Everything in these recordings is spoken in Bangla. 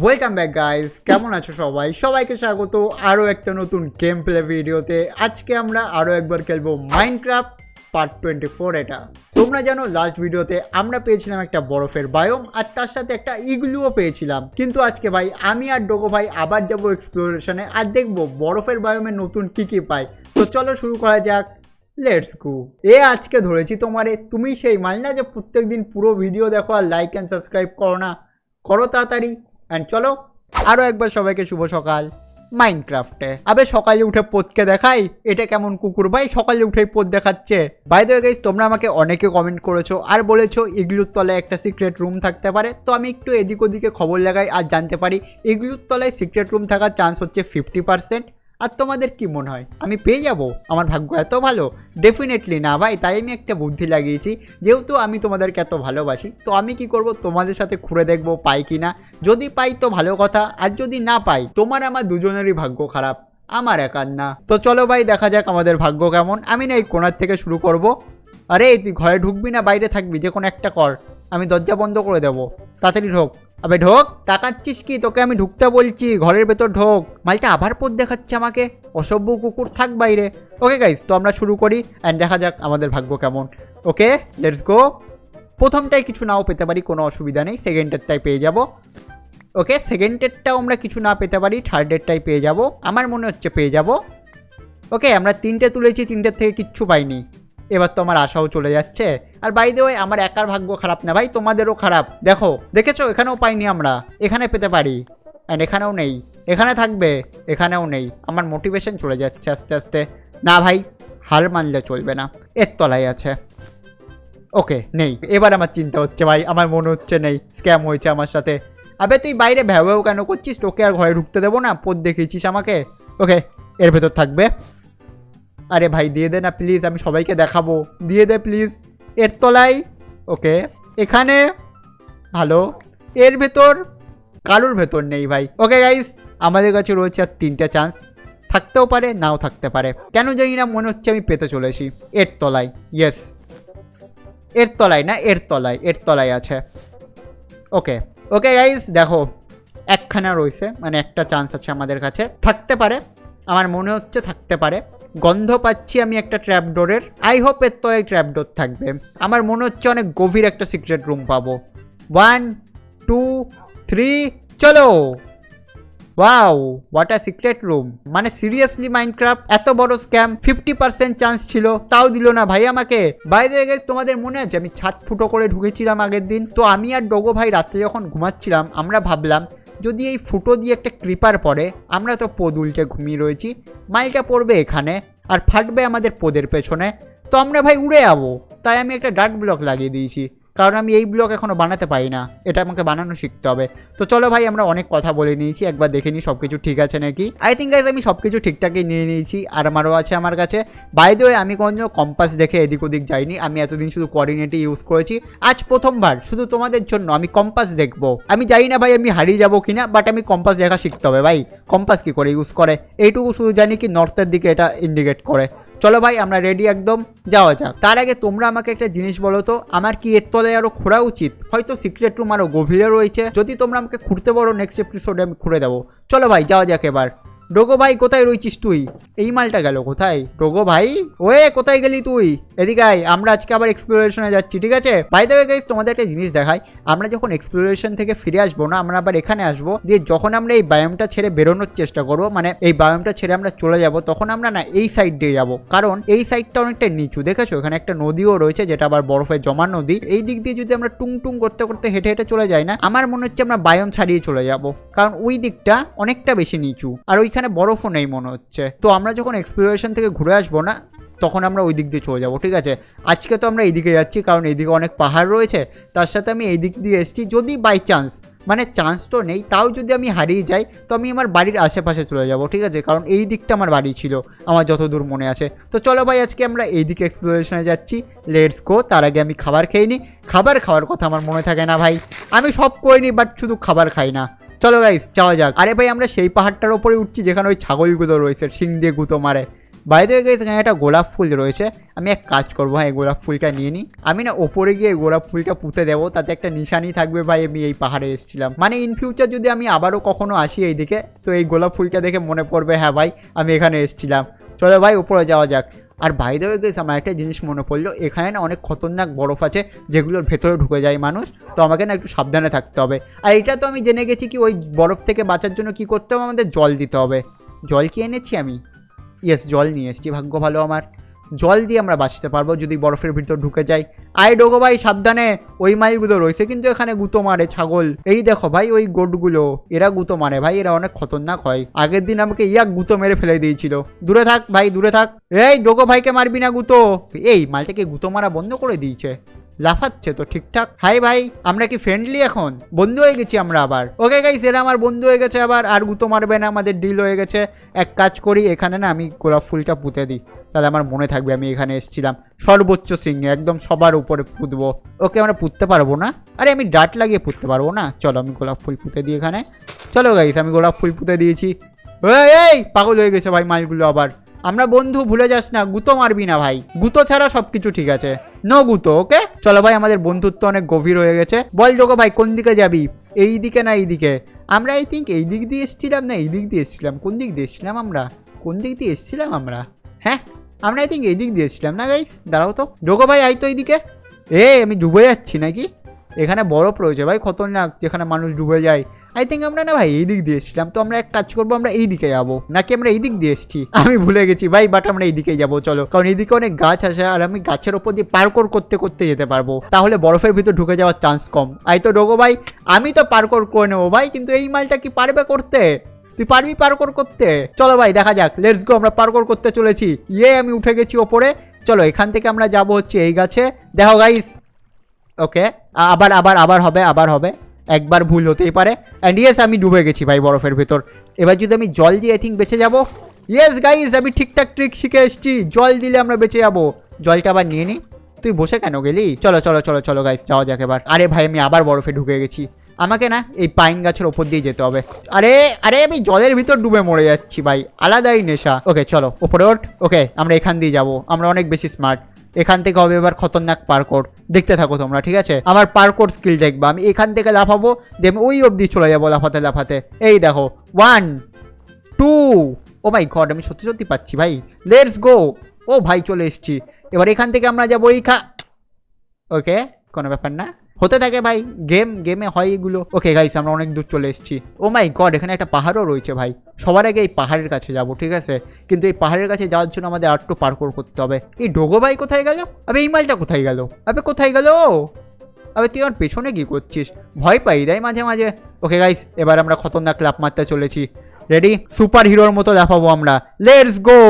ওয়েলকাম ব্যাক গাইস, কেমন আছো সবাই? সবাইকে স্বাগত আরও একটা নতুন গেম প্লে ভিডিওতে। আজকে আমরা আরও একবার খেলবো মাইনক্রাফট পার্ট 24। এটা তোমরা জানো লাস্ট ভিডিওতে আমরা পেয়েছিলাম একটা বরফের বায়োম আর তার সাথে একটা ইগলুও পেয়েছিলাম। কিন্তু আজকে ভাই আমি আর ডোগো ভাই আবার যাবো এক্সপ্লোরেশনে আর দেখবো বরফের বায়োমে নতুন কি পাই। তো চলো শুরু করা যাক, লেটস গো। আজকে ধরেছি তোমারে, তুমি সেই মাল না যে প্রত্যেকদিন পুরো ভিডিও দেখো আর লাইক অ্যান্ড সাবস্ক্রাইব করো না, করো তাড়াতাড়ি। অ্যান্ড চলো আরও একবার সবাইকে শুভ সকাল মাইনক্রাফটে। আবে সকালে উঠে পোদকে দেখাই, এটা কেমন কুকুর ভাই সকালে উঠেই পোদ দেখাচ্ছে। বাই দ্য ওয়ে গাইস, তোমরা আমাকে অনেকে কমেন্ট করেছো আর বলেছো ইগলুর তলায় একটা সিক্রেট রুম থাকতে পারে। তো আমি একটু এদিক ওদিকে খবর লাগাই আর জানতে পারি ইগলুর তলায় সিক্রেট রুম থাকার চান্স হচ্ছে 50%। আর তোমাদের কি মনে হয় আমি পেয়ে যাব? আমার ভাগ্য এত ভালো? ডেফিনেটলি না ভাই। তাই আমি একটা বুদ্ধি লাগিয়েছি, যেহেতু আমি তোমাদেরকে এত ভালোবাসি তো আমি কি করব, তোমাদের সাথে ঘুরে দেখবো পাই কি না। যদি পাই তো ভালো কথা, আর যদি না পাই তোমার আমার দুজনেরই ভাগ্য খারাপ, আমার একার না। তো চলো ভাই দেখা যাক আমাদের ভাগ্য কেমন। আমি না এই কোণার থেকে শুরু করব। আরে তুই ঘরে ঢুকবি না বাইরে থাকবি, যে কোনো একটা কর, আমি দরজা বন্ধ করে দেবো। তাড়াতাড়ি ঢোক। আবে ঢোক, তাকাচ্ছিস কি? তোকে আমি ঢুকতে বলছি, ঘরের ভেতর ঢোক। মালটা আবার পথ দেখাচ্ছে আমাকে, অসভ্য কুকুর, থাক বাইরে। ওকে গাইস, তো আমরা শুরু করি অ্যান্ড দেখা যাক আমাদের ভাগ্য কেমন। Okay let's go. প্রথমটাই কিছু নাও পেতে পারি, কোনো অসুবিধা নেই, সেকেন্ডেরটাই পেয়ে যাব। ওকে সেকেন্ডেরটাও আমরা কিছু না পেতে পারি, থার্ডেরটাই পেয়ে যাব, আমার মনে হচ্ছে পেয়ে যাব। ওকে আমরা তিনটে তুলেছি, তিনটের থেকে কিচ্ছু পাইনি। এবার তো আমার আশাও চলে যাচ্ছে। আর বাই দ্য ওয়ে আমার একার ভাগ্য খারাপ না ভাই, তোমাদেরও খারাপ। দেখেছো এখানেও পাইনি আমরা, এখানে পেতে পারি অ্যান্ড এখানেও নেই, এখানে থাকবে, এখানেও নেই। আমার মোটিভেশন চলে যাচ্ছে আস্তে আস্তে। না ভাই, হার মানলে চলবে না, এর তলায় আছে। ওকে নেই, এবার আমার চিন্তা হচ্ছে ভাই, আমার মনে হচ্ছে নেই, স্ক্যাম হয়েছে আমার সাথে। আবে তুই বাইরে ভ্যাও কেন করছিস? তোকে আর ঘরে ঢুকতে দেবো না, পথ দেখিয়েছিস আমাকে। ওকে এর ভেতর থাকবে। আরে ভাই দিয়ে দে না প্লিজ, আমি সবাইকে দেখাবো, দিয়ে দে প্লিজ। এর তলায়, ওকে এখানে, ভালো। এর ভেতর, কারোর ভেতর নেই ভাই। ওকে গাইস, আমাদের কাছে রয়েছে আর তিনটে চান্স, থাকতেও পারে নাও থাকতে পারে। কেন জানি না মনে হচ্ছে আমি পেতে চলেছি এর তলায়। ইয়েস, এর তলায় না, এর তলায়, এর তলায় আছে। ওকে ওকে গাইস দেখো, একখানা রয়েছে, মানে একটা চান্স আছে আমাদের কাছে, থাকতে পারে, আমার মনে হচ্ছে থাকতে পারে। গন্ধ পাচ্ছি আমি একটা ট্র্যাপডোরের, আই হোপ এর তলায় ট্র্যাপডোর থাকবে। আমার মনে হচ্ছে অনেক গভীর একটা সিক্রেট রুম পাবো। 1 2 3 চলো। Wow what a secret room. মানে সিরিয়াসলি মাইনক্রাফট এত বড় স্ক্যাম? 50% চান্স ছিল, তাও দিল না ভাই আমাকে। বাই দ্য ওয়ে গাইস, তোমাদের মনে আছে আমি ছাদ ফুটো করে ঢুকেছিলাম আগের দিন? তো আমি আর ডোগো ভাই রাত্রে যখন ঘুমাচ্ছিলাম আমরা ভাবলাম যদি এই ফুটো দিয়ে একটা ক্রিপার পড়ে, আমরা তো পদ উল্টে ঘুমিয়ে রয়েছি, মাইলটা পড়বে এখানে আর ফাটবে আমাদের পদের পেছনে, তো আমরা ভাই উড়ে যাবো। তাই আমি একটা ডার্ট ব্লক লাগিয়ে দিয়েছি, কারণ আমি এই ব্লক এখনও বানাতে পারি না, এটা আমাকে বানানো শিখতে হবে। তো চলো ভাই আমরা অনেক কথা বলে নিয়েছি, একবার দেখে নিই সব কিছু ঠিক আছে নাকি। আই থিঙ্ক গাইস আমি সব কিছু ঠিকঠাকই নিয়ে নিয়েছি আর আমারও আছে আমার কাছে। বাই দ্য ওয়ে আমি কোনোদিনও কম্পাস দেখে এদিক ওদিক যাইনি, আমি এতদিন শুধু কোঅর্ডিনেটই ইউজ করেছি। আজ প্রথমবার শুধু তোমাদের জন্য আমি কম্পাস দেখবো। আমি জানি না ভাই আমি হারিয়ে যাবো কিনা, বাট আমি কম্পাস দেখা শিখতে হবে ভাই। কম্পাস কী করে ইউজ করে এইটুকু শুধু জানি কি নর্থের দিকে এটা ইন্ডিকেট করে। চলো ভাই আমরা রেডি, একদম যাওয়া যাক। তার আগে তোমরা আমাকে একটা জিনিস বলো তো, আমার কি এর তলায় আরও খোঁড়া উচিত? হয়তো সিক্রেট রুম আরও গভীরে রয়েছে, যদি তোমরা আমাকে খুঁড়তে পারো নেক্সট এপিসোডে আমি খুঁড়ে দেবো। চলো ভাই যাওয়া যাক এবার। ডোগো ভাই কোথায় রয়েছিস তুই? এই মালটা গেল কোথায়? ডোগো ভাই ওয়ে কোথায় গেলি তুই? এদিকে আয়, আমরা আজকে আবার এক্সপ্লোরেশনে যাচ্ছি, ঠিক আছে? বাই দ্য ওয়ে গাইস তোমাদের একটা জিনিস দেখাই, আমরা যখন এক্সপ্লোরেশন থেকে ফিরে আসবো না, আমরা আবার এখানে আসবো, দিয়ে যখন আমরা এই বায়োমটা ছেড়ে বেরোনোর চেষ্টা করবো, মানে এই বায়োমটা ছেড়ে আমরা চলে যাব, তখন আমরা না এই সাইড দিয়ে যাবো, কারণ এই সাইডটা অনেকটা নিচু। দেখেছো এখানে একটা নদীও রয়েছে, যেটা আবার বরফে জমা নদী। এই দিক দিয়ে যদি আমরা টুং টুং করতে করতে হেঁটে হেঁটে চলে যাই না, আমার মনে হচ্ছে আমরা বায়োম ছাড়িয়ে চলে যাব, কারণ ওই দিকটা অনেকটা বেশি নিচু আর ওইখানে বরফও নেই মনে হচ্ছে। তো আমরা যখন এক্সপ্লোরেশন থেকে ঘুরে আসবো না, তখন আমরা ওই দিক দিয়ে চলে যাবো, ঠিক আছে? আজকে তো আমরা এইদিকে যাচ্ছি, কারণ এইদিকে অনেক পাহাড় রয়েছে, তার সাথে আমি এই দিক দিয়ে এসেছি। যদি বাই চান্স, মানে চান্স তো নেই, তাও যদি আমি হারিয়ে যাই তো আমি আমার বাড়ির আশেপাশে চলে যাব, ঠিক আছে? কারণ এই দিকটা আমার বাড়ি ছিল আমার যতদূর মনে আছে। তো চলো ভাই আজকে আমরা এই দিকে এক্সপ্লোরেশনে যাচ্ছি, লেটস গো। তার আগে আমি খাবার খেয়ে নিই, খাবার খাওয়ার কথা আমার মনে থাকে না ভাই, আমি সব করে নিই বাট শুধু খাবার খাই না। চলো গাইস যাওয়া যাক। আরে ভাই আমরা সেই পাহাড়টার ওপরে উঠছি যেখানে ওই ছাগলগুলো রয়েছে, শিং দিয়ে গুঁতো মারে। বাই দ্য ওয়ে গাইস এখানে একটা গোলাপ ফুল রয়েছে, আমি এক কাজ করবো, হ্যাঁ এই গোলাপ ফুলটা নিয়ে নিই। আমি না ওপরে গিয়ে গোলাপ ফুলটা পুঁতে দেবো, তাতে একটা নিশানি থাকবে ভাই আমি এই পাহাড়ে এসেছিলাম। মানে ইন ফিউচার যদি আমি আবারও কখনো আসি এইদিকে, তো এই গোলাপ ফুলটা দেখে মনে পড়বে হ্যাঁ ভাই আমি এখানে এসেছিলাম। চলো ভাই উপরে যাওয়া যাক। আর বাই দ্য ওয়ে গাইস আমার একটা জিনিস মনে পড়লো, এখানে না অনেক খতরনাক বরফ আছে যেগুলোর ভেতরে ঢুকে যায় মানুষ, তো আমাকে না একটু সাবধানে থাকতে হবে। আর এটা তো আমি জেনে গেছি কি ওই বরফ থেকে বাঁচার জন্য কি করতে হবে, আমাদের জল দিতে হবে। জল কি এনেছি আমি? ইয়েস জল নিয়ে এসেছি, ভাগ্য ভালো আমার। জল দিয়ে আমরা বাঁচতে পারবো যদি বরফের ভিতর ঢুকে যাই। আই ডোগো ভাই সাবধানে, ওই মাইলগুলো রয়েছে কিন্তু এখানে গুঁতো মারে ছাগল। এই দেখো ভাই ওই গোটগুলো, এরা গুঁতো মারে ভাই, এরা অনেক খতরনাক হয়। আগের দিন আমাকে ইয়াক গুঁতো মেরে ফেলে দিয়েছিল। দূরে থাক ভাই দূরে থাক। এই ডোগো ভাইকে মারবি না গুঁতো। এই মালটাকে গুঁতো মারা বন্ধ করে দিয়েছে, লাফাচ্ছে তো ঠিকঠাক। হাই ভাই আমরা কি ফ্রেন্ডলি এখন? বন্ধু হয়ে গেছি আমরা আবার। ওকে গাইস এরা আমার বন্ধু হয়ে গেছে আবার, আর গুঁতো মারবে না, আমাদের ডিল হয়ে গেছে। এক কাজ করি এখানে না আমি গোলাপ ফুলটা পুঁতে দিই, তাহলে আমার মনে থাকবে আমি এখানে এসেছিলাম। সর্বোচ্চ সিংহে একদম সবার উপরে পুঁতবো। ওকে আমরা পুঁততে পারবো না? আরে আমি ডাট লাগিয়ে পুঁততে পারবো না? চলো আমি গোলাপ ফুল পুঁতে দিই এখানে। চলো গাইস আমি গোলাপ ফুল পুঁতে দিয়েছি। এই পাগল হয়ে গেছে ভাই মালগুলো আবার। আমরা বন্ধু ভুলে যাস না, গুঁতো মারবি না ভাই, গুঁতো ছাড়া সবকিছু ঠিক আছে, নো গুঁতো ওকে। চলো ভাই আমাদের বন্ধুত্ব অনেক গভীর হয়ে গেছে। বল ডোগো ভাই কোন দিকে যাবি? এই দিকে না এই দিকে? আমরা আই থিঙ্ক এই দিক দিয়ে এসেছিলাম, না এই দিক দিয়ে এসেছিলাম? কোন দিক দিয়ে এসেছিলাম আমরা? কোন দিক দিয়ে এসেছিলাম আমরা? হ্যাঁ আমরা আই থিঙ্ক এই দিক দিয়ে এসেছিলাম না গাইস? দাঁড়াও তো ডোগো ভাই আই তো এইদিকে। আমি ডুবে যাচ্ছি নাকি? এখানে বরফ রয়েছে ভাই খতরনাক, যেখানে মানুষ ডুবে যায়। আই থিঙ্ক আমরা না ভাই এই দিক দিয়ে এসেছিলাম, তো আমরা এক কাজ করবো, আমরা এই দিকে যাবো, নাকি আমরা এই দিক দিয়ে এসেছি আমি ভুলে গেছি ভাই, বাট আমরা এই দিকে যাবো চলো। কারণ এইদিকে অনেক গাছ আছে আর আমি গাছের ওপর দিয়ে পার্কোর করতে করতে যেতে পারবো, তাহলে বরফের ভিতর ঢুকে যাওয়ার চান্স কম। আই তো ডোগো ভাই আমি তো পার্কোর করে নেবো ভাই, কিন্তু এই মালটা কি পারবে করতে? তুই পারবি পার্কোর করতে? চলো ভাই দেখা যাক, লেটস গো। আমরা পার্কোর করতে চলেছি। আমি উঠে গেছি ওপরে। চলো এখান থেকে আমরা যাবো হচ্ছে এই গাছে। দেখো গাইস ওকে আবার আবার আবার হবে, আবার হবে, একবার ভুল হতেই পারে। অ্যান্ড ইয়েস আমি ডুবে গেছি ভাই বরফের ভেতর। এবার যদি আমি জল দিয়ে আই থিঙ্ক বেঁচে যাবো। ইয়েস গাইস আমি ঠিকঠাক ট্রিক শিখে এসেছি, জল দিলে আমরা বেঁচে যাবো। জলটা আবার নিয়ে নিই। তুই বসে কেন গেলি? চলো চলো চলো চলো গাইস যাওয়া যাক এবার। আরে ভাই আমি আবার বরফে ঢুকে গেছি, আমাকে না এই পাইন গাছের ওপর দিয়ে যেতে হবে। আরে আরে আমি জলের ভিতর ডুবে মরে যাচ্ছি ভাই, আলাদাই নেশা। ওকে চলো ওপরে ওঠ। ওকে আমরা এখান দিয়ে যাবো, আমরা অনেক বেশি স্মার্ট। এখান থেকে হবে এবার খতরনাক পার্কোর, দেখতে থাকো তোমরা ঠিক আছে? আমার পার্কোর স্কিল দেখবা, আমি এখান থেকে লাফাবো, দিয়ে আমি ওই অবধি চলে যাবো লাফাতে লাফাতে। এই দেখো 1 2 ও মাই গড আমি সত্যি সত্যি পাচ্ছি ভাই, লেটস গো। ও ভাই চলে এসছি। এবার এখান থেকে আমরা যাবো এই ওকে কোনো ব্যাপার না, হতে থাকে ভাই, গেমে হয় এগুলো। ওকে গাইস আমরা অনেক দূর চলে এসেছি। ও মাই গড এখানে একটা পাহাড়ও রয়েছে ভাই। সবার আগে এই পাহাড়ের কাছে যাব ঠিক আছে, কিন্তু এই পাহাড়ের কাছে যাওয়ার জন্য আমাদের আরেকটু পার্কোর করতে হবে। এই ডোগো ভাই কোথায় গেল? আবে এই মালটা কোথায় গেল? আবে কোথায় গেল? আবে তুই আমার পেছনে কি করছিস? ভয় পাই দেয় মাঝে মাঝে। ওকে গাইস এবার আমরা খতরনাক লাফ মারতে চলেছি। রেডি? সুপার হিরোর মতো লাফাবো আমরা, লেটস গো।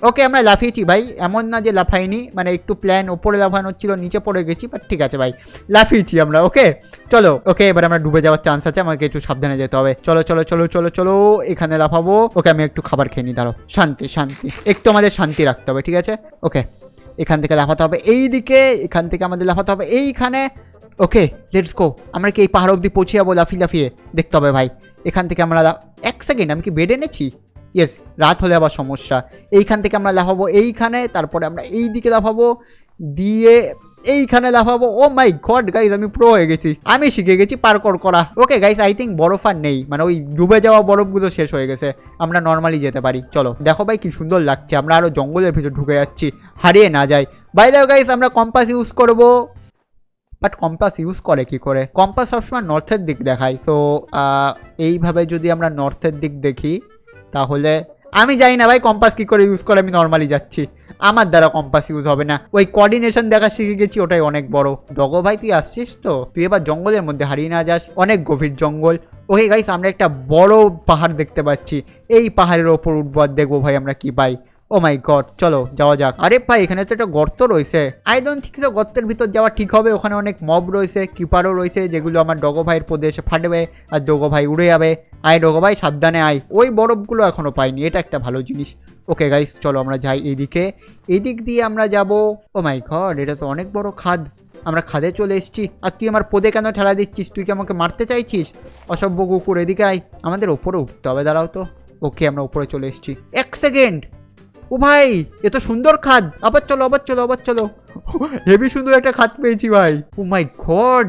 ওকে আমরা লাফিয়েছি ভাই, এমন না যে লাফাইনি, মানে একটু প্ল্যান ওপরে লাফানোর ছিল, নিচে পড়ে গেছি, বাট ঠিক আছে ভাই লাফিয়েছি আমরা। ওকে চলো। ওকে এবার আমরা ডুবে যাওয়ার চান্স আছে, আমাকে একটু সাবধানে যেতে হবে। চলো চলো চলো চলো চলো এখানে লাফাবো। ওকে আমি একটু খাবার খেয়ে নিই, দাঁড়ো। শান্তি শান্তি, একটু আমাদের শান্তি রাখতে হবে ঠিক আছে? ওকে এখান থেকে লাফাতে হবে এই দিকে, এখান থেকে আমাদের লাফাতে হবে এইখানে। Okay let's go. আমরা কি এই পাহাড় অবধি পৌঁছে যাবো লাফিয়ে লাফিয়ে? দেখতে হবে ভাই। এখান থেকে আমরা এক সেকেন্ড, আমি কি বেড এনেছি? ইয়েস রাত হলে আবার সমস্যা। এইখান থেকে আমরা লাফাবো এইখানে, তারপরে আমরা এই দিকে লাফাবো, দিয়ে এইখানে লাফাবো। ও মাই গড গাইজ আমি প্রো হয়ে গেছি, আমি শিখে গেছি পার্কোর করা। ওকে গাইজ আই থিঙ্ক বরফ আর নেই, মানে ওই ডুবে যাওয়া বরফগুলো শেষ হয়ে গেছে, আমরা নর্মালি যেতে পারি। চলো দেখো ভাই কি সুন্দর লাগছে, আমরা আরও জঙ্গলের ভিতর ঢুকে যাচ্ছি, হারিয়ে না যাই। বাই দ্য ওয়ে গাইজ আমরা কম্পাস ইউজ করবো, বাট কম্পাস ইউজ করে কি করে? কম্পাস সবসময় নর্থের দিক দেখায়, তো এইভাবে যদি আমরা নর্থের দিক দেখি তাহলে আমি জানি না ভাই কম্পাস কী করে ইউজ করে, আমি নর্মালি যাচ্ছি, আমার দ্বারা কম্পাস ইউজ হবে না। ওই কোঅর্ডিনেশন দেখা শিখে গেছি, ওটাই অনেক বড়। ডগো ভাই তুই আসছিস তো? তুই এবার জঙ্গলের মধ্যে হারিয়ে না যাস, অনেক গভীর জঙ্গল। ওকে গাইস আমরা একটা বড় পাহাড় দেখতে পাচ্ছি, এই পাহাড়ের ওপর উঠবো আর দেখবো ভাই আমরা কি পাই। ও মাই গড চলো যাওয়া যাক। আরে ভাই এখানে তো একটা গর্ত রয়েছে, আই ডোন্ট থিঙ্ক সো গর্তের ভিতর যাওয়া ঠিক হবে, ওখানে অনেক মব রয়েছে, ক্রিপারও রয়েছে, যেগুলো আমার ডগো ভাইয়ের প্রদেশে ফাটবে আর ডগো ভাই উড়ে যাবে। আয় ডগো ভাই সাবধানে আয়, ওই বরফগুলো এখনো পাইনি, এটা একটা ভালো জিনিস। ওকে গাইস চলো আমরা যাই এইদিকে, এদিক দিয়ে আমরা যাব। ও মাই গড এটা তো অনেক বড় খাদ, আমরা খাদে চলে এসেছি। আর তুই আমার পদে কেন ঠেলা দিচ্ছিস? তুই কি আমাকে মারতে চাইছিস? অসভ্য কুকুর, এদিকে আয়, আমাদের ওপরে উঠতে হবে, দাঁড়াও তো। ওকে আমরা উপরে চলে এসেছি। এক সেকেন্ড, ও ভাই এ তো সুন্দর খাদ, আবার চলো আবার চলো আবার চলো। হেভি সুন্দর একটা খাদ পেয়েছি ভাই। ও মাই গড,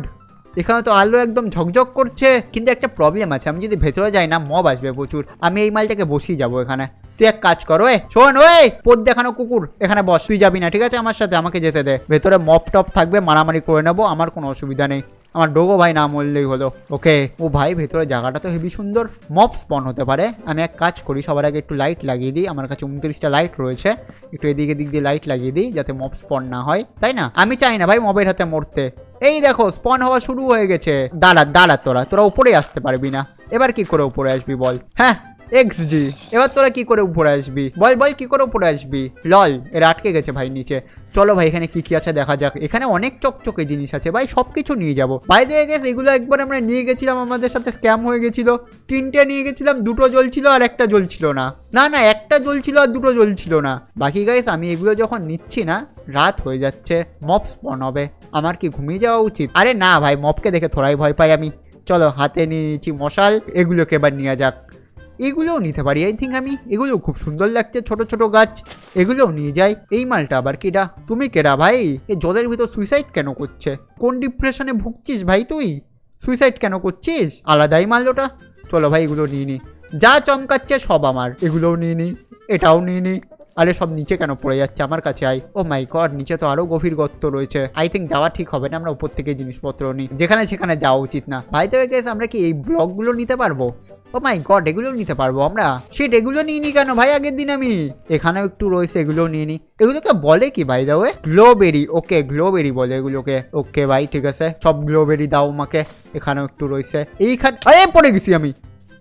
এখানে তো আলো একদম ঝকঝক করছে, কিন্তু একটা প্রবলেম আছে, আমি যদি ভেতরে যাই না মব আসবে প্রচুর, আমি এই মালটাকে বসিয়ে যাবো এখানে। তুই এক কাজ করো, শোন ওই পদ দেখানো কুকুর, এখানে বস, তুই যাবি না ঠিক আছে আমার সাথে, আমাকে যেতে দে। ভেতরে মপ টপ থাকবে, মারামারি করে নেবো, আমার কোনো অসুবিধা নেই, আমার ডোগো ভাই না মরলেই হলো। ওকে ও ভাই ভেতরে জায়গাটা তো হেভি সুন্দর, মব স্পন হতে পারে। আমি এক কাজ করি, সবার আগে একটু লাইট লাগিয়ে দিই, আমার কাছে 29টা লাইট রয়েছে, একটু এদিকে দিক দিয়ে লাইট লাগিয়ে দিই যাতে মব স্পন না হয়, তাই না? আমি চাই না ভাই মবের হাতে মরতে। এই দেখো স্পন হওয়া শুরু হয়ে গেছে। দাঁড়া দাঁড়া, তোরা উপরে আসতে পারবি না, এবার কি করে উপরে আসবি বল? হ্যাঁ XD, এবার তোরা কি করে উপরে আসবি বল বল, কি করে উপরে আসবি? লল, এরা আটকে গেছে ভাই নিচে। চলো ভাই এখানে কি কি আছে দেখা যাক। এখানে অনেক চকচকে জিনিস আছে ভাই, সব কিছু নিয়ে যাবো। বাই দ্য ওয়ে গাইস, এগুলো একবার আমরা নিয়ে গেছিলাম, আমাদের সাথে স্ক্যাম হয়ে গেছিল। 3টে নিয়ে গেছিলাম, 2টো জ্বলছিল আর একটা জ্বলছিল না। না না, একটা জ্বলছিল আর 2টো জ্বলছিল না। বাকি গাইস আমি এগুলো যখন নিচ্ছি না, রাত হয়ে যাচ্ছে, মব স্পন হবে, আমার কি ঘুমিয়ে যাওয়া উচিত? আরে না ভাই, মবকে দেখে থোড়াই ভয় পাই আমি। চলো হাতে নিয়েছি মশাল, এগুলোকে এবার নিয়ে যাক। এগুলোও নিতে পারি আই থিঙ্ক আমি, এগুলো খুব সুন্দর লাগছে, ছোট ছোট গাছ, এগুলোও নিয়ে যাই। এই মালটা আবার কেডা? তুমি কেডা ভাই? এই জলের ভিতর সুইসাইড কেন করছে? কোন ডিপ্রেশনে ভুগছিস ভাই তুই? সুইসাইড কেন করছিস? আলাদাই মাল ওটা। চলো ভাই এগুলো নিয়ে নি, যা চমকাচ্ছে সব আমার, এগুলোও নিয়ে নি, এটাও নিয়ে নি। আরে সব নিচে কেন পড়ে যাচ্ছে? আমার কাছে আই। ও মাই গড, নিচে তো আরো গভীর গর্ত রয়েছে, আই থিঙ্ক যাওয়া ঠিক হবে না, আমরা উপর থেকে জিনিসপত্র নিই, যেখানে সেখানে যাওয়া উচিত না। ভাই তো গেছে, আমরা কি এই ব্লকগুলো নিতে পারবো? ও মাই গড, এগুলো নিতে পারবো আমরা? সেট এগুলো নিয়ে নি কেন ভাই আগের দিন আমি? এখানেও একটু রয়েছে, এগুলো নিয়ে নি। এগুলোকে বলে কি ভাই দাও? গ্লোবেরি, ওকে গ্লোবেরি বলে এগুলোকে। ওকে ভাই ঠিক আছে, সব গ্লোবেরি দাও আমাকে। এখানেও একটু রয়েছে, এইখানে আরে পড়ে গেছি আমি।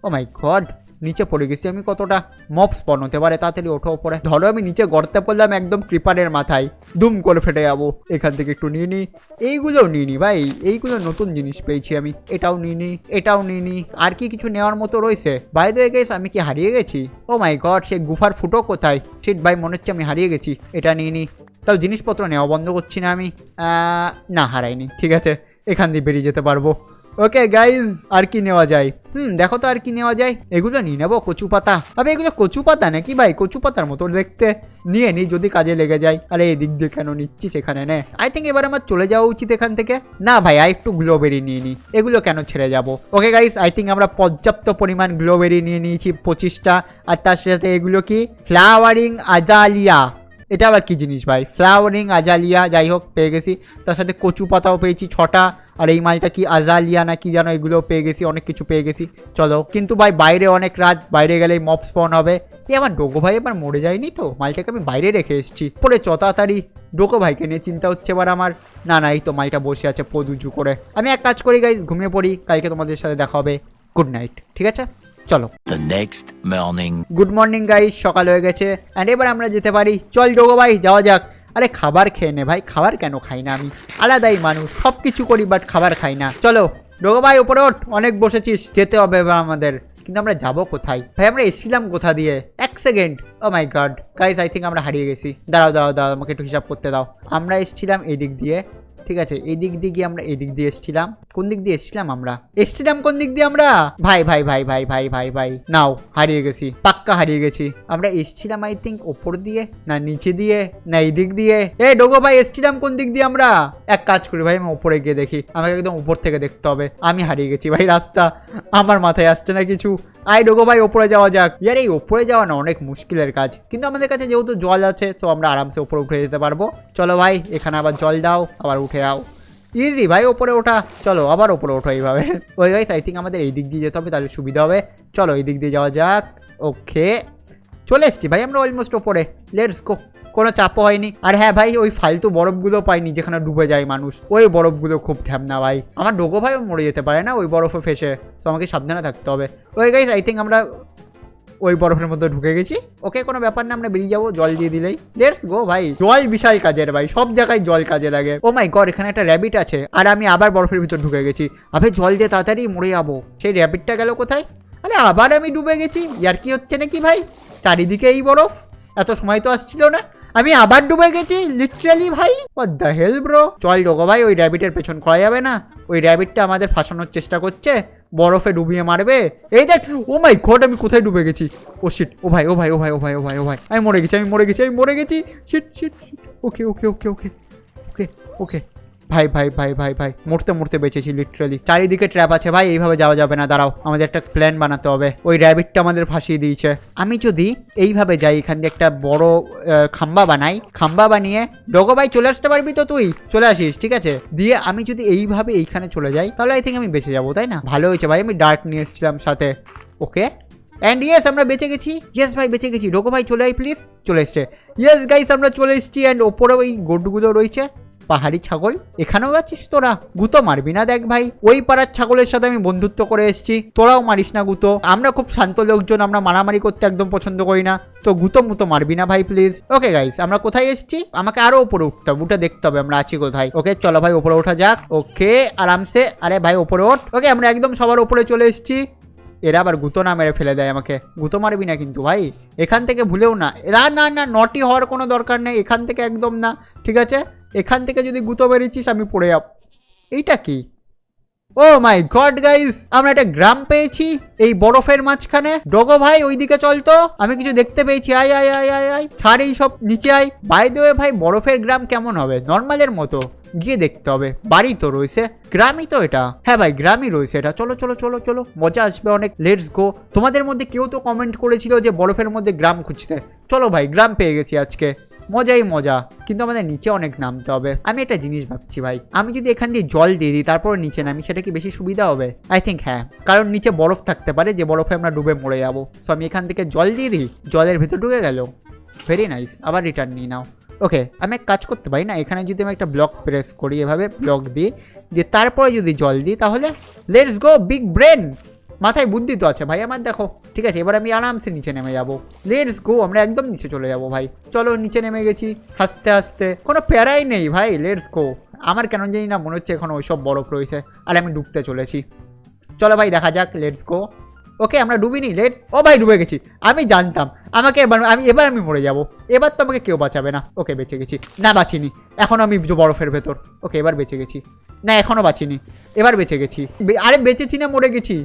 ও মাই গড, নিচে পড়ে গেছি আমি। কতটা মব স্পন হতে পারে, তাড়াতাড়ি ওঠো উপরে। ধরো আমি নিচে গর্তে পড়লাম একদম ক্রিপারের মাথায়, দুম করে ফেটে যাবো। এখান থেকে একটু নিয়ে নিই, এইগুলোও নিয়ে নিই ভাই, এইগুলো নতুন জিনিস পেয়েছি আমি। এটাও নিয়ে নিই, এটাও নিয়ে নিই। আর কি কিছু নেওয়ার মতো রয়েছে? বাই দ্য ওয়ে গাইস, আমি কি হারিয়ে গেছি? ও মাই গড, সেই গুফার ফুটো কোথায়? শিট ভাই, মনে হচ্ছে আমি হারিয়ে গেছি। এটা নিয়ে নিই, তাও জিনিসপত্র নেওয়া বন্ধ করছি না আমি। না হারাইনি, ঠিক আছে, এখান দিয়ে বেরিয়ে যেতে পারবো। ওকে গাইজ, আর কি নেওয়া যায়? দেখো তো আর কি নেওয়া যায়। এগুলো নিয়ে নেবো, কচু পাতা। আবে এগুলো কচু পাতা নাকি ভাই? কচু পাতার মতো দেখতে, নিয়ে নি যদি কাজে লেগে যায়। আরে এদিক দিয়ে কেন নিচ্ছিস? এখানে নে। আই থিঙ্ক এবার আমার চলে যাওয়া উচিত এখান থেকে। না ভাই, আর একটু গ্লোবেরি নিয়ে নি, এগুলো কেন ছেড়ে যাব? ওকে গাইজ, আই থিঙ্ক আমরা পর্যাপ্ত পরিমাণ গ্লোবেরি নিয়ে নিয়েছি 25টা। আর তার সাথে এগুলো কি? Flowering Azalia. এটা আবার কি জিনিস ভাই? ফ্লাওয়ারিং আজালিয়া, যাই হোক পেয়ে গেছি। তার সাথে কচু পাতাও পেয়েছি 6টা। আর এই মালটা কি আজালিয়া না কি জানো, এগুলোও পেয়ে গেছি, অনেক কিছু পেয়ে গেছি। চলো, কিন্তু ভাই বাইরে অনেক রাত, বাইরে গেলেই মব স্পন হবে। আমার ডোগো ভাই এবার মরে যায়নি তো? মালটাকে আমি বাইরে রেখে এসেছি। পরে তাড়াতাড়ি ডোগো ভাইকে নিয়ে চিন্তা হচ্ছে এবার আমার। না না, এই তো মালটা বসে আছে পদ উঁচু করে। আমি এক কাজ করি গাইজ, ঘুমিয়ে পড়ি, কালকে তোমাদের সাথে দেখা হবে। গুড নাইট, ঠিক আছে? চলো। গুড মর্নিং গাইজ, সকাল হয়ে গেছে, অ্যান্ড এবার আমরা যেতে পারি। চল ডোগো ভাই যাওয়া যাক। আরে খাবার খেয়ে নে ভাই, খাবার কেন খাই না আমি? আলাদাই মানুষ, সব কিছু করি বাট খাবার খাই না। চলো ডোগো ভাই উপরে ওঠ, অনেক বসেছিস, যেতে হবে এবার আমাদের। কিন্তু আমরা যাবো কোথায় ভাই? আমরা এসেছিলাম কোথা দিয়ে? এক second, oh my god guys, I think আমরা হারিয়ে গেছি। দাঁড়াও দাঁড়াও দাঁড়াও, আমাকে একটু হিসাব করতে দাও। আমরা এসেছিলাম এই দিক দিয়ে, ঠিক আছে, এই দিক দিয়ে গিয়ে আমরা এই দিক দিয়ে এসেছিলাম। কোন দিক দিয়ে এসেছিলাম আমরা? এসেছিলাম কোন দিক দিয়ে আমরা? ভাই ভাই ভাই ভাই ভাই ভাই ভাই, নাও হারিয়ে গেছি, পাক্কা হারিয়ে গেছি। আমরা এসেছিলাম আই থিঙ্ক ওপর দিয়ে, না নিচে দিয়ে, না এই দিক দিয়ে। ডোগো ভাই এসেছিলাম কোন দিক দিয়ে আমরা? এক কাজ করি ভাই, আমি উপরে গিয়ে দেখি, আমাকে একদম উপর থেকে দেখতে হবে। আমি হারিয়ে গেছি ভাই, রাস্তা আমার মাথায় আসছে না কিছু। আই ডোগো ভাই ওপরে যাওয়া যাক। ইয়ার এই ওপরে যাওয়া না অনেক মুশকিলের কাজ, কিন্তু আমাদের কাছে যেহেতু জল আছে তো আমরা আরামসে ওপরে উঠে যেতে পারবো। চলো ভাই, এখানে আবার জল দাও, আবার উঠে যাও। ইজি ভাই ওপরে ওঠা। চলো আবার ওপরে ওঠো এইভাবে। ওই গাইস, আই থিঙ্ক আমাদের এই দিক দিয়ে যেতে হবে, তাহলে সুবিধা হবে। চলো এই দিক দিয়ে যাওয়া যাক। ওকে, চলে এসছি ভাই আমরা অলমোস্ট ওপরে। Let's go. কোনো চাপও হয়নি। আর হ্যাঁ ভাই, ওই ফালতু বরফগুলো পাইনি যেখানে ডুবে যায় মানুষ, ওই বরফগুলো খুব ঢ্যামনা ভাই। আমার ডোগো ভাইও মরে যেতে পারে না ওই বরফে ফেসে, তো আমাকে সাবধানে থাকতে হবে। ওই গাইস, আই থিঙ্ক আমরা ওই বরফের মধ্যে ঢুকে গেছি। ওকে, কোনো ব্যাপার না, আমরা বেরিয়ে যাবো জল দিয়ে দিলেই। লেটস গো ভাই, জল বিশাল কাজের ভাই, সব জায়গায় জল কাজে লাগে। ও মাই গড, এখানে একটা র্যাবিট আছে, আর আমি আবার বরফের ভিতর ঢুকে গেছি। আবে জল দিয়ে তাড়াতাড়ি মরে যাবো। সেই র্যাবিটটা গেল কোথায়? আরে আবার আমি ডুবে গেছি, ইয়ার কি হচ্ছে নাকি ভাই? চারিদিকে এই বরফ, এত সময় তো আসছিল না, আমি আবার ডুবে গেছি লিটারালি ভাই। What the hell bro. চল ডোগো ভাই, ওই র্যাবিটের পেছন করা যাবে না, ওই র্যাবিটটা আমাদের ফাঁসানোর চেষ্টা করছে, বরফে ডুবিয়ে মারবে। এই দেখ, ও মাই গড আমি কোথায় ডুবে গেছি। ও শিট, ও ভাই ও ভাই ও ভাই ও ভাই ও ভাই ও ভাই, আমি মরে গেছি, আমি মরে গেছি, আমি মরে গেছি। Shit shit shit. Okay okay okay okay okay okay ভাই ভাই ভাই ভাই ভাই মরতে মরতে বেঁচেছি লিটারালি। চারিদিকে ট্র্যাপ আছে ভাই, এইভাবে যাওয়া যাবে না, দাঁড়াও আমাদের একটা প্ল্যান বানাতে হবে। ওই র্যাবিটটা আমাদের ফাঁসিয়ে দিয়েছে। আমি যদি এইভাবে যাই, এখান দিয়ে একটা বড় খাম্বা বানাই, খাম্বা বানিয়ে ডগো ভাই চলে আসতে পারবি তো, তুই চলে আসিস ঠিক আছে। দিয়ে আমি যদি এইভাবে এইখানে চলে যাই তাহলে আই থিঙ্ক আমি বেঁচে যাবো, তাই না? ভালো হয়েছে ভাই আমি ডার্ট নিয়ে এসেছিলাম সাথে। ওকে অ্যান্ড ইয়েস আমরা বেঁচে গেছি। ইয়েস ভাই বেঁচে গেছি। ডগো ভাই চলে আই প্লিজ। চলে এসছে। ইয়েস গাইস আমরা চলে এসেছি। অ্যান্ড ওপরে ওই গোডগুলো রয়েছে, পাহাড়ি ছাগল। এখানেও আছিস তোরা? গুতো মারবি না দেখ ভাই, ওই পাড়ার ছাগলের সাথে আমি বন্ধুত্ব করে এসেছি, তোরাও মারিস না গুতো। আমরা খুব শান্ত লোকজন, আমরা মারামারি করতে একদম পছন্দ করি না, তো গুতো মুতো মারবি না ভাই প্লিজ। ওকে গাইস আমরা কোথায় এসেছি? আমাকে আরো উপরে উঠতে হবে, উঠে দেখতে হবে আমরা আছি কোথায়। ওকে চলো ভাই উপরে ওঠা যাক। ওকে আরামসে, আরে ভাই উপরে ওঠ। ওকে আমরা একদম সবার উপরে চলে এসেছি। এরা আবার গুতো না মেরে ফেলে দেয় আমাকে। গুতো মারবি না কিন্তু ভাই, এখান থেকে ভুলেও না। না না না, নটি হওয়ার কোনো দরকার নেই, এখান থেকে একদম না, ঠিক আছে? এখান থেকে যদি গুতো বেরিয়েছিস আমি পড়ে যাব। এইটা কি? ও মাই গড গাইস, আমরা একটা গ্রাম পেয়েছি এই বরফের মাঝখানে। ডগো ভাই ওইদিকে চল তো, আমি কিছু দেখতে পেয়েছি। আয় আয় আয় আয় আয়, ছাড় এই সব, নিচে আয়। বাই দ্য ওয়ে ভাই বরফের গ্রাম কেমন হবে? নর্মালের মতো? গিয়ে দেখতে হবে। বাড়ি তো রয়েছে, গ্রামই তো এটা। হ্যাঁ ভাই গ্রামই রয়েছে এটা। চলো চলো চলো চলো, মজা আসবে অনেক। Let's go. তোমাদের মধ্যে কেউ তো কমেন্ট করেছিল যে বরফের মধ্যে গ্রাম খুঁজতে। চলো ভাই গ্রাম পেয়ে গেছি আজকে, মজাই মজা। কিন্তু আমাদের নিচে অনেক নামতে হবে। আমি একটা জিনিস ভাবছি ভাই, আমি যদি এখান দিয়ে জল দিয়ে দিই তারপর নিচে নামি, সেটা কি বেশি সুবিধা হবে? আই থিঙ্ক হ্যাঁ, কারণ নিচে বরফ থাকতে পারে, যে বরফে আমরা ডুবে মরে যাবো। সো আমি এখান থেকে জল দিয়ে দিই, জলের ভেতর ঢুকে গেল। Very nice. আবার রিটার্ন নিয়ে নাও। ওকে আমি এক কাজ করতে পারি না, এখানে যদি আমি একটা ব্লক প্রেস করি, এভাবে ব্লক দিয়ে তারপরে যদি জল দিই তাহলে লেটস গো। বিগ ব্রেন, মাথায় বুদ্ধি তো আছে ভাই আমার, দেখো। ঠিক আছে এবার আমি আরামসে নিচে নেমে যাবো। লেটস গো, আমরা একদম নিচে চলে যাবো ভাই। চলো নিচে নেমে গেছি হাসতে হাসতে, কোনো প্যারাই নেই ভাই। Let's go. আমার কেন জানি না মনে হচ্ছে এখন ওইসব বরফ রয়েছে আর আমি ডুবতে চলেছি। চলো ভাই দেখা যাক, লেটস গো। ওকে আমরা ডুবিনি, লেটস। ও ভাই ডুবে গেছি, আমি জানতাম। আমাকে এবার আমি মরে যাব। এবার তো আমাকে কেউ বাঁচাবে না। ওকে বেঁচে গেছি। না বাঁচিনি, এখন আমি বরফের ভেতর। ওকে এবার বেঁচে গেছি। না এখনও বাঁচিনি, এবার বেঁচে গেছি। আরে বেঁচেছি না মরে গেছি?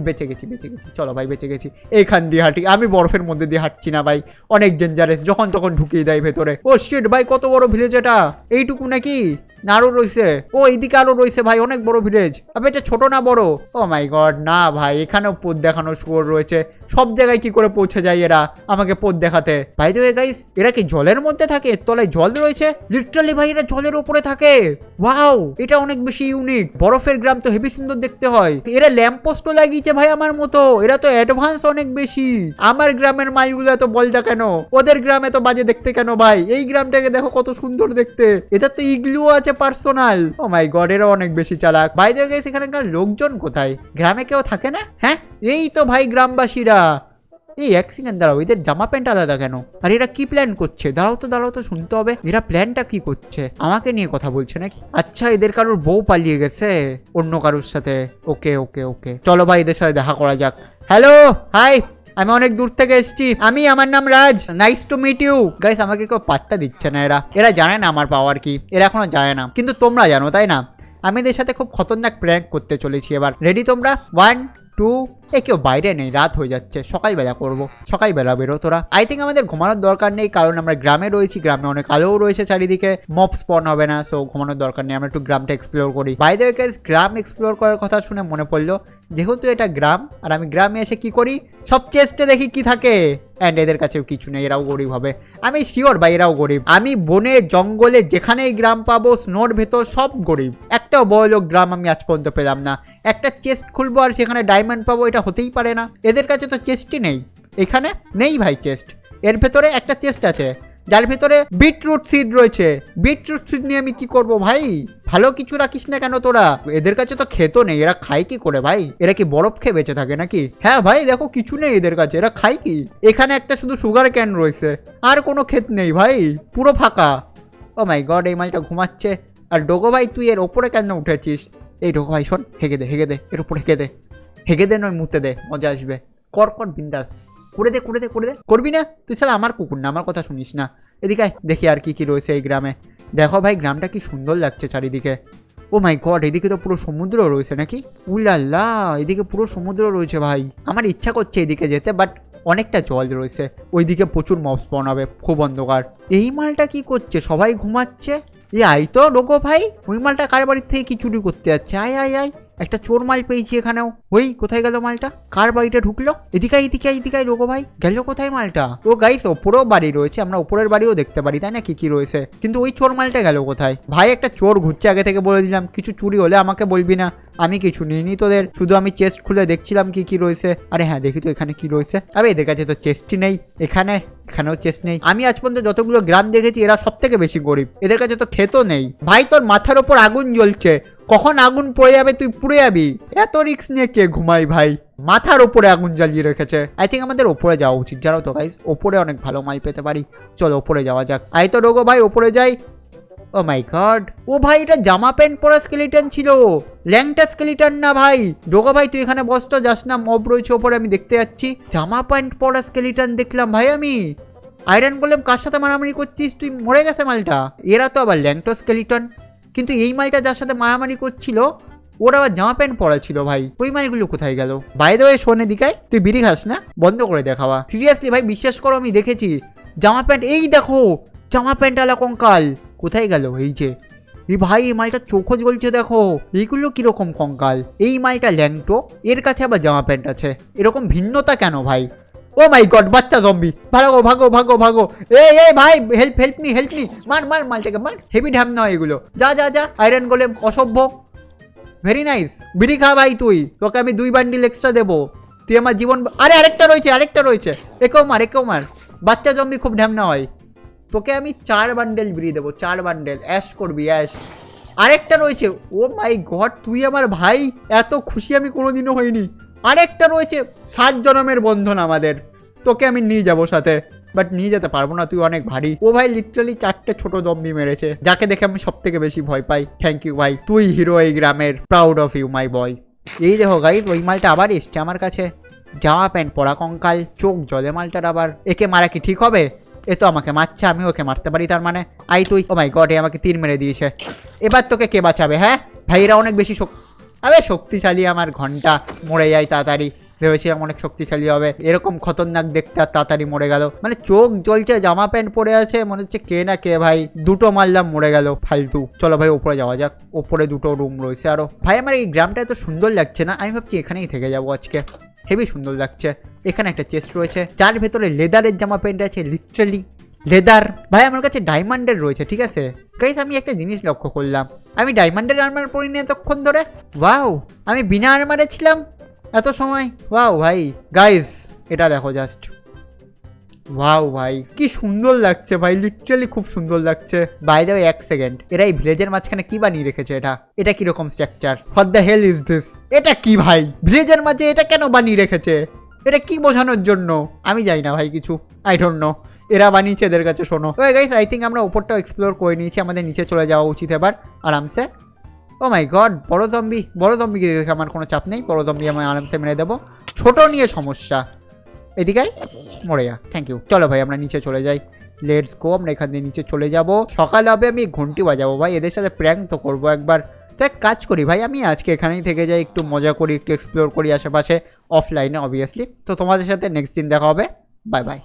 বেঁচে গেছি বেঁচে গেছি। চলো ভাই বেঁচে গেছি। এইখান দিয়ে হাঁটি, আমি বরফের মধ্যে দিয়ে হাঁটছি না ভাই, অনেক ডেঞ্জারাস, যখন তখন ঢুকিয়ে দেয় ভেতরে। ও শিট ভাই, কত বড় ভিলেজ এটা! এইটুকু নাকি? না আরো রয়েছে? ও এইদিকে আরো রয়েছে ভাই, অনেক বড় ভিলেজ। আবে এটা ছোট না বড়? ও মাই গড, না ভাই এখানেও পথ দেখানো শুয়োর রয়েছে। সব জায়গায় কি করে পৌঁছে যায় এরা আমাকে পথ দেখাতে? ভাই তো গাইস, এরা কি জলের মধ্যে থাকে? তলায় জল রয়েছে লিটারালি ভাই, এরা জলের উপরে থাকে। ওয়াও, এটা অনেক বেশি ইউনিক। বরফের গ্রাম তো হেভি সুন্দর দেখতে হয়। এরা ল্যাম্পপোস্টও লাগিয়েছে ভাই আমার মতো। এরা তো অ্যাডভান্স অনেক বেশি। আমার গ্রামের মাইগুলো এত বলজা কেন? ওদের গ্রামে তো বাজে দেখতে কেন ভাই? এই গ্রামটাকে দেখো কত সুন্দর দেখতে। এটা তো ইগলু আছে পার্সোনাল। ও মাই গড, এরা অনেক বেশি চালাক। ভাই দেখো গাইস, এখানকার লোকজন কোথায়? গ্রামে কেউ থাকে না? হ্যাঁ এই তো ভাই গ্রামবাসীরা। এই এক সেকেন্ড দাঁড়াও, এদের জামা প্যান্ট আলাদা কেন? আর এরা কি প্ল্যান করছে? দাঁড়াও তো শুনতে হবে। এরা প্ল্যানটা কি করছে? আমাকে নিয়ে কথা বলছে নাকি? আচ্ছা এদের কারোর বউ পালিয়ে গেছে অন্য কারোর সাথে। ওকে ওকে ওকে, চলো ভাই এদের সাথে দেখা করা যাক। হ্যালো হাই, আমি অনেক দূর থেকে এসেছি। আমার নাম Raj, nice to meet you. Guys আমাকে কেউ পাত্তা দিচ্ছে না। এরা জানে না আমার পাওয়ার কি, এরা এখনো জানে না, কিন্তু তোমরা জানো তাই না? আমি এদের সাথে খুব খতরনাক প্র্যাঙ্ক করতে চলেছি এবার। রেডি তোমরা? 1 2। কেউ বাইরে নেই, রাত হয়ে যাচ্ছে, সকালবেলা করবো। সকালবেলা বেরো তোরা। আই থিঙ্ক আমাদের ঘুমানোর দরকার নেই, কারণ আমরা গ্রামে রয়েছি, গ্রামে অনেক আলোও রয়েছে চারিদিকে, মব স্পন হবে না। সো ঘুমানোর দরকার নেই, আমরা একটু গ্রামটা এক্সপ্লোর করি। বাই দ্য ওয়ে গাইস, গ্রাম এক্সপ্লোর করার কথা শুনে মনে পড়লো, যেহেতু এটা গ্রাম আর আমি গ্রামে এসে কি করি, সব চেস্টে দেখি কি থাকে। অ্যান্ড এদের কাছেও কিছু নেই, এরাও গরিব হবে, আমি শিওর ভাই এরাও গরিব। আমি বনে জঙ্গলে যেখানেই গ্রাম পাবো, স্নোর ভেতর, সব গরিব। একটাও বড় লোক গ্রাম আমি আজ পর্যন্ত পেলাম না। একটা চেস্ট খুলবো আর সেখানে ডায়মন্ড পাবো, এটা হতেই পারে না। এদের কাছে তো চেস্টই নেই, এখানে নেই ভাই চেস্ট। এর ভেতরে একটা চেস্ট আছে যার ভেতরে বিটরুট সিড রয়েছে। বিটরুট সিড নিয়ে আমি কি করব ভাই? ভালো কিছু রাখিস না কেন তোরা? এদের কাছে তো খেতো নেই, এরা খায় কি করে ভাই? এরা কি বরফ খেয়ে বেঁচে থাকে নাকি? হ্যাঁ ভাই দেখো কিছু নেই এদের কাছে, এরা খায় কি? এখানে একটা শুধু সুগার ক্যান রয়েছে, আর কোনো ক্ষেত নেই ভাই, পুরো ফাঁকা। ও মাই গড, এই মালটা ঘুমাচ্ছে। আর ডোগো ভাই তুই এর ওপরে কেন উঠেছিস? এই ডোগো ভাই শোন, হেগে দে এর উপরে হেগে দে নয় মুতে দে, মজা আসবে। কর বিন্দাস, করে দে করবি না তুই? সালা আমার কুকুর না, আমার কথা শুনিস না। এদিকে দেখি আর কি রয়েছে এই গ্রামে। দেখো ভাই গ্রামটা কি সুন্দর লাগছে চারিদিকে। ও ও মাই গড, এদিকে তো পুরো সমুদ্র রয়েছে নাকি? উল্লাল্লা, এদিকে পুরো সমুদ্র রয়েছে ভাই। আমার ইচ্ছা করছে এদিকে যেতে, বাট অনেকটা জল রয়েছে, ওইদিকে প্রচুর মব স্পন হবে, খুব অন্ধকার। এই মালটা কি করছে? সবাই ঘুমাচ্ছে। আই তো ডোগো ভাই, ওই মালটা কার বাড়ির থেকে কি চুরি করতে যাচ্ছে? আয় আয় আয়, একটা চোর মাল পেয়েছি এখানেও। ওই কোথায় গেল মালটা? কার বাড়িটা ঢুকলো? এদিকে এদিকে লোগো ভাই, গেল কোথায় মালটা? ও গাইস, ওপরেও বাড়ি রয়েছে, আমরা উপরের বাড়িও দেখতে পারি, তাই না? কি রয়েছে, কিন্তু ওই চোর মালটা গেল কোথায়? ভাই একটা চোর ঘুরছে, আগে থেকে বলে দিলাম, কিছু চুরি হলে আমাকে বলবি না, আমি কিছু নিইনি তোদের, শুধু আমি চেস্ট খুলে দেখছিলাম কি রয়েছে। আরে হ্যাঁ, দেখি তো এখানে কি রয়েছে। আরে এদের কাছে তো চেস্টই নেই, এখানেও চেস্ট নেই। আমি আজ পর্যন্ত যতগুলো গ্রাম দেখেছি এরা সব থেকে বেশি গরিব, এদের কাছে তো খেতো নেই। ভাই তোর মাথার ওপর আগুন জ্বলছে, কখন আগুন পড়ে যাবে তুই পুড়ে যাবি, এত রিস্ক নিয়ে কে ঘুমাই ভাই? মাথার ওপরে আগুন জ্বালিয়ে রেখেছে। আই থিঙ্ক আমাদের ওপরে যাওয়া উচিত, জানো তো গাইস, ওপরে অনেক ভালো মাল পেতে পারি। চলো ওপরে যাওয়া যাক। আই তো ডোগো ভাই, ওপরে যাই। ও মাই গড, ও ভাই এটা জামা প্যান্ট পরা স্কেলিটন ছিল, ল্যাংটা স্কেলিটন না ভাই। ডোগো ভাই তুই এখানে বস তো, যাস না, মব রয়েছে ওপরে, আমি দেখতে যাচ্ছি। জামা প্যান্ট পরা স্কেলিটন দেখলাম ভাই আমি। আয়রন বললাম কার সাথে মারামারি করছিস তুই? মরে গেছে মালটা। এরা তো আবার ল্যাংটো স্কেলিটন, কিন্তু এই মালটা যার সাথে মারামারি করছিল ওর আবার জামা প্যান্ট পরা ছিল ভাই। ওই মালগুলো কোথায় গেল? বাইরে ওই শোনে দিকায়, তুই বিড়ি খাস না? বন্ধ করে দেখাওয়া। সিরিয়াসলি ভাই বিশ্বাস করো, আমি দেখেছি জামা প্যান্ট, এই দেখো জামা প্যান্ট আলা কঙ্কাল কোথায় গেল? এই যে এই ভাই, এই মালটা চোখও জ্বলছে দেখো। এইগুলো কিরকম কঙ্কাল? এই মালটা ল্যাংটো, এর কাছে আবার জামা প্যান্ট আছে, এরকম ভিন্নতা কেন ভাই? ও মাই গড, বাচ্চা জম্বি, ভাগো ভাগো ভাগো ভাগো। এই ভাই, হেল্প মি, মার মালটাকে মার, হেভি ঢ্যাম নয় এগুলো। যা আয়রন গোলেম অসভ্য। ভেরি নাইস, বিড়ি খা ভাই তুই, তোকে আমি 2 বান্ডিল এক্সট্রা দেবো, তুই আমার জীবন। আরে আরেকটা রয়েছে, একেও মার। বাচ্চা জম্বি খুব ঢ্যামনা হয়, তোকে আমি 4 বান্ডেল বিড়ি দেবো, 4 বান্ডেল, অ্যাশ করবি অ্যাশ। আরেকটা রয়েছে, ও মাই গড, তুই আমার ভাই, এত খুশি আমি কোনোদিনও হইনি। আরেকটা রয়েছে, 7 জনমের বন্ধন আমাদের, তোকে আমি নিয়ে যাবো সাথে, বাট নিয়ে যেতে পারবো না, তুই অনেক ভারী। ও ভাই লিটারালি 4টে ছোট জম্বি মেরেছে, যাকে দেখে আমি সব থেকে বেশি ভয় পাই। থ্যাংক ইউ ভাই, তুই হিরো এই গ্রামের, প্রাউড অফ ইউ মাই বয়। এই দেখো গাইস, ওই মালটা আবার এসছে আমার কাছে, জামা প্যান্ট পরা কঙ্কাল, চোখ জলে মালটার আবার। একে মারা কি ঠিক হবে? এ তো আমাকে মারছে, আমি ওকে মারতে পারি তার মানে। আই তুই, ও মাই গড, এ আমাকে তীর মেরে দিয়েছে। এবার তোকে কে বাঁচাবে? হ্যাঁ ভাই, এরা অনেক বেশি শক্তিশালী, আমার ঘন্টা মরে যায় তাড়াতাড়ি, ভেবেছিলাম অনেক শক্তিশালী হবে, এরকম খতরনাক দেখতে আর তাড়াতাড়ি মরে গেল। মানে চোখ জ্বলছে, জামা প্যান্ট পরে আছে, মনে হচ্ছে কে না কে ভাই। 2টো মারলাম, মরে গেল ফালতু। চলো ভাই ওপরে যাওয়া যাক, ওপরে 2টো রুম রয়েছে আরো। ভাই আমার এই গ্রামটা এত সুন্দর লাগছে না, আমি ভাবছি এখানেই থেকে যাবো আজকে, হেভি সুন্দর লাগছে। এখানে একটা চেস্ট রয়েছে, যার ভেতরে লেদারের জামা প্যান্ট আছে, লিটারালি লেদার। ভাই আমার কাছে ডায়মন্ডের রয়েছে, ঠিক আছে গাইস। আমি একটা জিনিস লক্ষ্য করলাম, আমি ডায়মন্ডের আর্মার পরিনি এতক্ষণ ধরে। ওয়াও, আমি বিনা আর্মারে ছিলাম এত সময়। ওয়াও ভাই, গাইস এটা দেখো জাস্ট, ওয়াও ভাই কি সুন্দর লাগছে ভাই, লিটারালি খুব সুন্দর লাগছে। বাই দ্য ওয়ে, 1 সেকেন্ড, এরা এই ভিলেজের মাঝখানে কি বানিয়ে রেখেছে? এটা কিরকম structure? What the hell is this? এটা কি ভাই, ভিলেজের মাঝে এটা কেন বানিয়ে রেখেছে? এটা কি বোঝানোর জন্য? আমি জানি না ভাই কিছু, আই ডোন্ট নো, এরা বানিয়েছে এদের কাছে। শোনো গাইস, আই থিঙ্ক আমরা উপরটাও এক্সপ্লোর করে নিয়েছি, আমাদের নিচে চলে যাওয়া উচিত এবার আরামসে। ও মাই গড, বড় জম্বিকে দেখে আমার কোনো চাপ নেই, বড় জম্বি আমি আরামসে মেরে দেবো, ছোট নিয়ে সমস্যা। এদিকে মরে যা, থ্যাংক ইউ। চলো ভাই আমরা নিচে চলে যাই, লেটস গো। আমরা এখান দিয়ে নিচে চলে যাব, সকাল হবে আমি ঘন্টি বাজাবো ভাই, এদের সাথে প্র্যাঙ্ক তো করবো একবার। তো এক কাজ করি ভাই, আমি আজকে এখানেই থেকে যাই, একটু মজা করি, একটু এক্সপ্লোর করি আশেপাশে, অফলাইনে অবভিয়াসলি। তো তোমাদের সাথে নেক্সট দিন দেখা হবে, বাই বাই।